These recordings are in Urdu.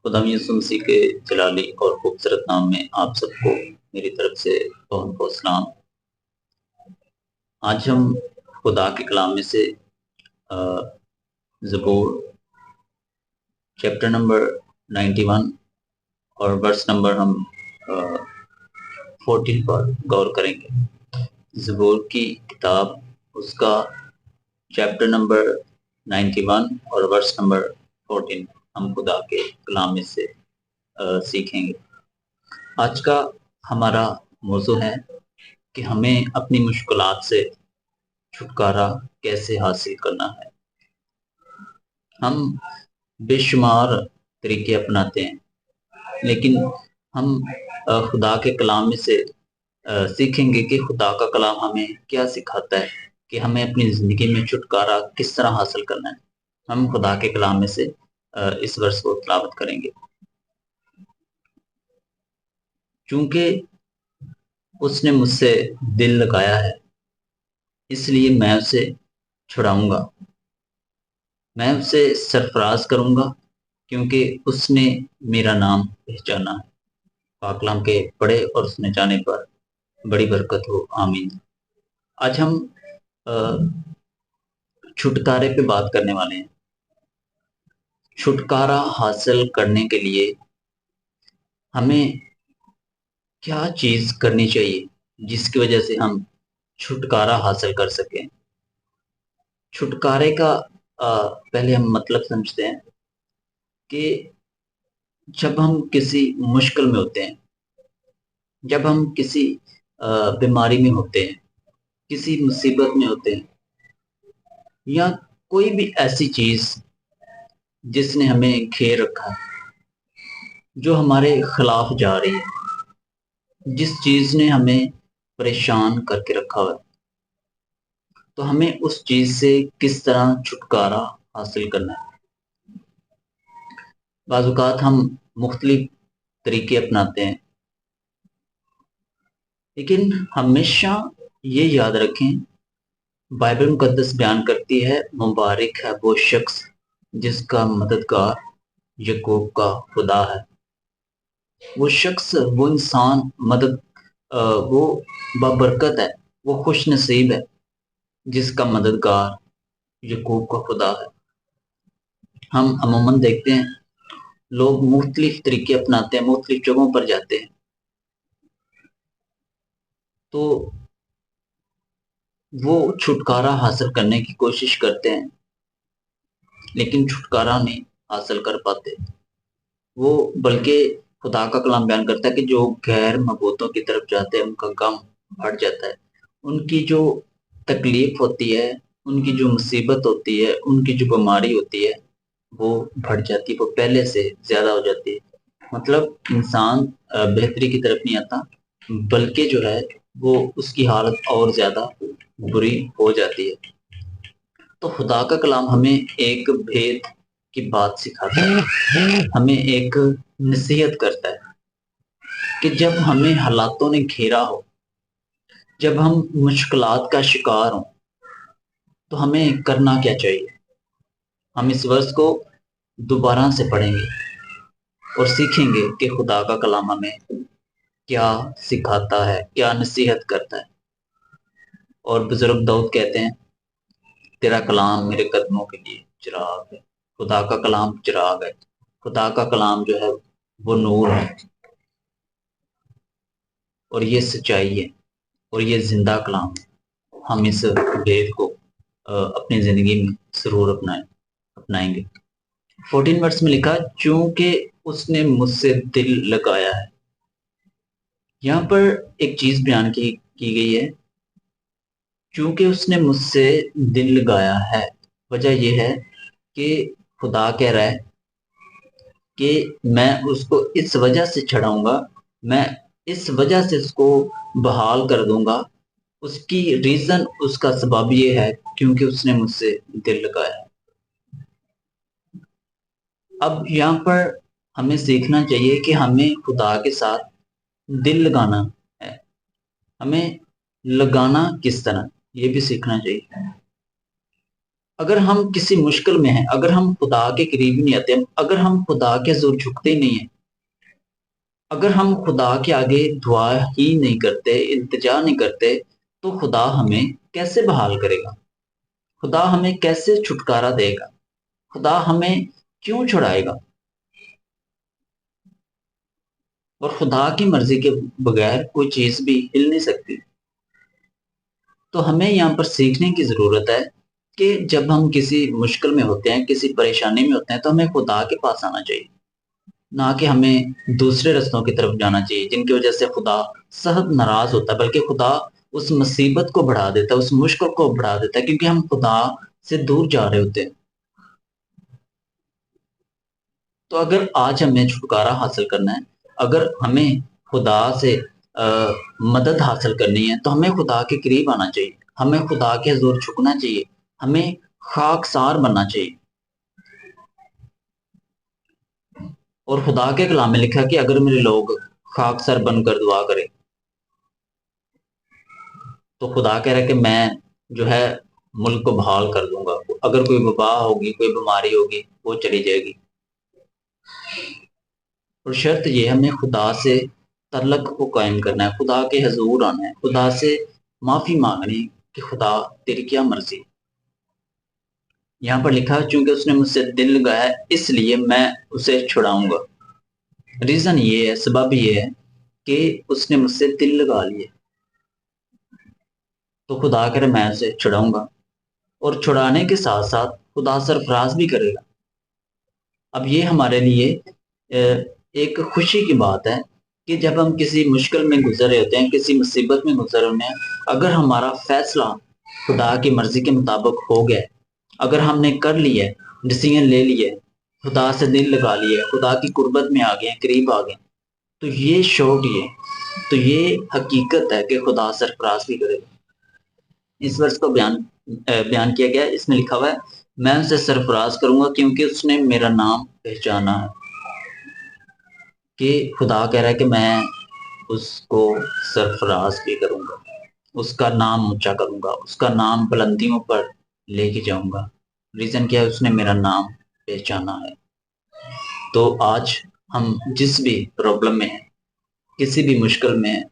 خدا یسوع مسیح کے جلالی اور خوبصورت نام میں آپ سب کو میری طرف سے بہت بہت سلام۔ آج ہم خدا کے کلام میں سے زبور چیپٹر نمبر 91 اور ورس نمبر ہم 14 پر غور کریں گے۔ زبور کی کتاب اس کا چیپٹر نمبر 91 اور ورس نمبر 14 ہم خدا کے کلام میں سے سیکھیں گے۔ آج کا ہمارا موضوع ہے کہ ہمیں اپنی مشکلات سے چھٹکارا کیسے حاصل کرنا ہے۔ ہم بے شمار طریقے اپناتے ہیں، لیکن ہم خدا کے کلام میں سے سیکھیں گے کہ خدا کا کلام ہمیں کیا سکھاتا ہے کہ ہمیں اپنی زندگی میں چھٹکارا کس طرح حاصل کرنا ہے۔ ہم خدا کے کلام میں سے اس ورس کو تلاوت کریں گے۔ چونکہ اس نے مجھ سے دل لگایا ہے، اس لیے میں اسے چھڑاؤں گا، میں اسے سرفراز کروں گا، کیونکہ اس نے میرا نام پہچانا ہے۔ پاک کلام کے پڑھے اور سنے جانے پر بڑی برکت ہو، آمین۔ آج ہم چھٹکارے پہ بات کرنے والے ہیں۔ چھٹکارا حاصل کرنے کے لیے ہمیں کیا چیز کرنی چاہیے جس کی وجہ سے ہم چھٹکارا حاصل کر سکیں۔ چھٹکارے کا پہلے ہم مطلب سمجھتے ہیں کہ جب ہم کسی مشکل میں ہوتے ہیں، جب ہم کسی بیماری میں ہوتے ہیں، کسی مصیبت میں ہوتے ہیں، یا کوئی بھی ایسی چیز جس نے ہمیں گھیر رکھا ہے، جو ہمارے خلاف جا رہی ہے، جس چیز نے ہمیں پریشان کر کے رکھا ہوا ہے، تو ہمیں اس چیز سے کس طرح چھٹکارا حاصل کرنا ہے۔ بعض اوقات ہم مختلف طریقے اپناتے ہیں، لیکن ہمیشہ یہ یاد رکھیں، بائبل مقدس بیان کرتی ہے مبارک ہے وہ شخص جس کا مددگار یعقوب کا خدا ہے۔ وہ شخص، وہ انسان وہ بابرکت ہے، وہ خوش نصیب ہے جس کا مددگار یعقوب کا خدا ہے۔ ہم عموماً دیکھتے ہیں لوگ مختلف طریقے اپناتے ہیں، مختلف جگہوں پر جاتے ہیں، تو وہ چھٹکارا حاصل کرنے کی کوشش کرتے ہیں، لیکن چھٹکارا نہیں حاصل کر پاتے۔ وہ بلکہ خدا کا کلام بیان کرتا ہے کہ جو غیر معبودوں کی طرف جاتے ہیں ان کا غم بڑھ جاتا ہے، ان کی جو تکلیف ہوتی ہے، ان کی جو مصیبت ہوتی ہے، ان کی جو بیماری ہوتی ہے، وہ بڑھ جاتی ہے، وہ پہلے سے زیادہ ہو جاتی ہے۔ مطلب انسان بہتری کی طرف نہیں آتا، بلکہ جو ہے وہ اس کی حالت اور زیادہ بری ہو جاتی ہے۔ تو خدا کا کلام ہمیں ایک بھید کی بات سکھاتا ہے، ہمیں ایک نصیحت کرتا ہے کہ جب ہمیں حالاتوں نے گھیرا ہو، جب ہم مشکلات کا شکار ہوں، تو ہمیں کرنا کیا چاہیے۔ ہم اس ورس کو دوبارہ سے پڑھیں گے اور سیکھیں گے کہ خدا کا کلام ہمیں کیا سکھاتا ہے، کیا نصیحت کرتا ہے۔ اور بزرگ داؤد کہتے ہیں تیرا کلام میرے قدموں کے لیے چراغ ہے۔ خدا کا کلام چراغ ہے، خدا کا کلام جو ہے وہ نور ہے، اور یہ سچائی ہے، اور یہ زندہ کلام ہے۔ ہم اس بھید کو اپنی زندگی میں ضرور اپنائیں گے۔ 14 ورس میں لکھا چونکہ اس نے مجھ سے دل لگایا ہے۔ یہاں پر ایک چیز بیان کی گئی ہے، چونکہ اس نے مجھ سے دل لگایا ہے۔ وجہ یہ ہے کہ خدا کہہ رہا ہے کہ میں اس کو اس وجہ سے چھڑاؤں گا، میں اس وجہ سے اس کو بحال کر دوں گا۔ اس کی ریزن، اس کا سبب یہ ہے کیونکہ اس نے مجھ سے دل لگایا ہے۔ اب یہاں پر ہمیں سیکھنا چاہیے کہ ہمیں خدا کے ساتھ دل لگانا ہے۔ ہمیں لگانا کس طرح، یہ بھی سیکھنا چاہیے۔ اگر ہم کسی مشکل میں ہیں، اگر ہم خدا کے قریب نہیں آتے، اگر ہم خدا کے حضور جھکتے نہیں ہیں، اگر ہم خدا کے آگے دعا ہی نہیں کرتے، التجا نہیں کرتے، تو خدا ہمیں کیسے بحال کرے گا؟ خدا ہمیں کیسے چھٹکارا دے گا؟ خدا ہمیں کیوں چھڑائے گا؟ اور خدا کی مرضی کے بغیر کوئی چیز بھی ہل نہیں سکتی۔ تو ہمیں یہاں پر سیکھنے کی ضرورت ہے کہ جب ہم کسی مشکل میں ہوتے ہیں، کسی پریشانی میں ہوتے ہیں، تو ہمیں خدا کے پاس آنا چاہیے، نہ کہ ہمیں دوسرے رستوں کی طرف جانا چاہیے جن کی وجہ سے خدا سخت ناراض ہوتا ہے، بلکہ خدا اس مصیبت کو بڑھا دیتا ہے، اس مشکل کو بڑھا دیتا ہے، کیونکہ ہم خدا سے دور جا رہے ہوتے ہیں۔ تو اگر آج ہمیں چھٹکارا حاصل کرنا ہے، اگر ہمیں خدا سے مدد حاصل کرنی ہے، تو ہمیں خدا کے قریب آنا چاہیے، ہمیں خدا کے حضور جھکنا چاہیے، ہمیں خاکسار بننا چاہیے۔ اور خدا کے کلام میں لکھا کہ اگر میرے لوگ خاکسار بن کر دعا کریں، تو خدا کہہ رہا ہے کہ میں جو ہے ملک کو بحال کر دوں گا، اگر کوئی وبا ہوگی، کوئی بیماری ہوگی، وہ چلی جائے گی۔ اور شرط یہ ہمیں خدا سے تعلق کو قائم کرنا ہے، خدا کے حضور آنا ہے، خدا سے معافی مانگنی کہ خدا تیری کیا مرضی۔ یہاں پر لکھا چونکہ اس نے مجھ سے دل لگایا ہے، اس لیے میں اسے چھڑاؤں گا۔ ریزن یہ ہے، سبب یہ ہے کہ اس نے مجھ سے دل لگا لیے، تو خدا کرے میں اسے چھڑاؤں گا، اور چھڑانے کے ساتھ ساتھ خدا سرفراز بھی کرے گا۔ اب یہ ہمارے لیے ایک خوشی کی بات ہے کہ جب ہم کسی مشکل میں گزر رہے ہوتے ہیں، کسی مصیبت میں گزر رہے ہیں، اگر ہمارا فیصلہ خدا کی مرضی کے مطابق ہو گیا، اگر ہم نے کر لیا ہے، ڈیسیژن لے لیا ہے، خدا سے دل لگا لیا ہے، خدا کی قربت میں آ گئے، قریب آ گئے، تو یہ شوق تو یہ حقیقت ہے کہ خدا سرفراز بھی کرے گا۔ اس ورس کو بیان کیا گیا ہے، اس میں لکھا ہوا ہے میں اسے سرفراز کروں گا کیونکہ اس نے میرا نام پہچانا ہے۔ کہ خدا کہہ رہا ہے کہ میں اس کو سرفراز بھی کروں گا، اس کا نام اونچا کروں گا، اس کا نام بلندیوں پر لے کے جاؤں گا۔ ریزن کیا ہے؟ اس نے میرا نام پہچانا ہے۔ تو آج ہم جس بھی پرابلم میں ہیں، کسی بھی مشکل میں ہیں،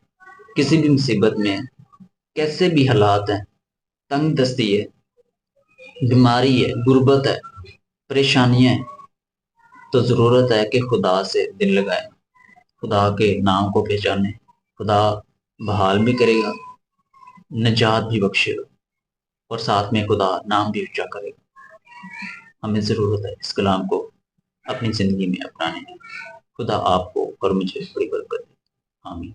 کسی بھی مصیبت میں ہیں، کیسے بھی حالات ہیں، تنگ دستی ہے، بیماری ہے، غربت ہے، پریشانیاں ہیں، تو ضرورت ہے کہ خدا سے دل لگائیں، خدا کے نام کو پہچانے، خدا بحال بھی کرے گا، نجات بھی بخشے گا، اور ساتھ میں خدا نام بھی اونچا کرے گا۔ ہمیں ضرورت ہے اس کلام کو اپنی زندگی میں اپنانے کی۔ خدا آپ کو اور مجھے بڑی برکت دے۔ آمین۔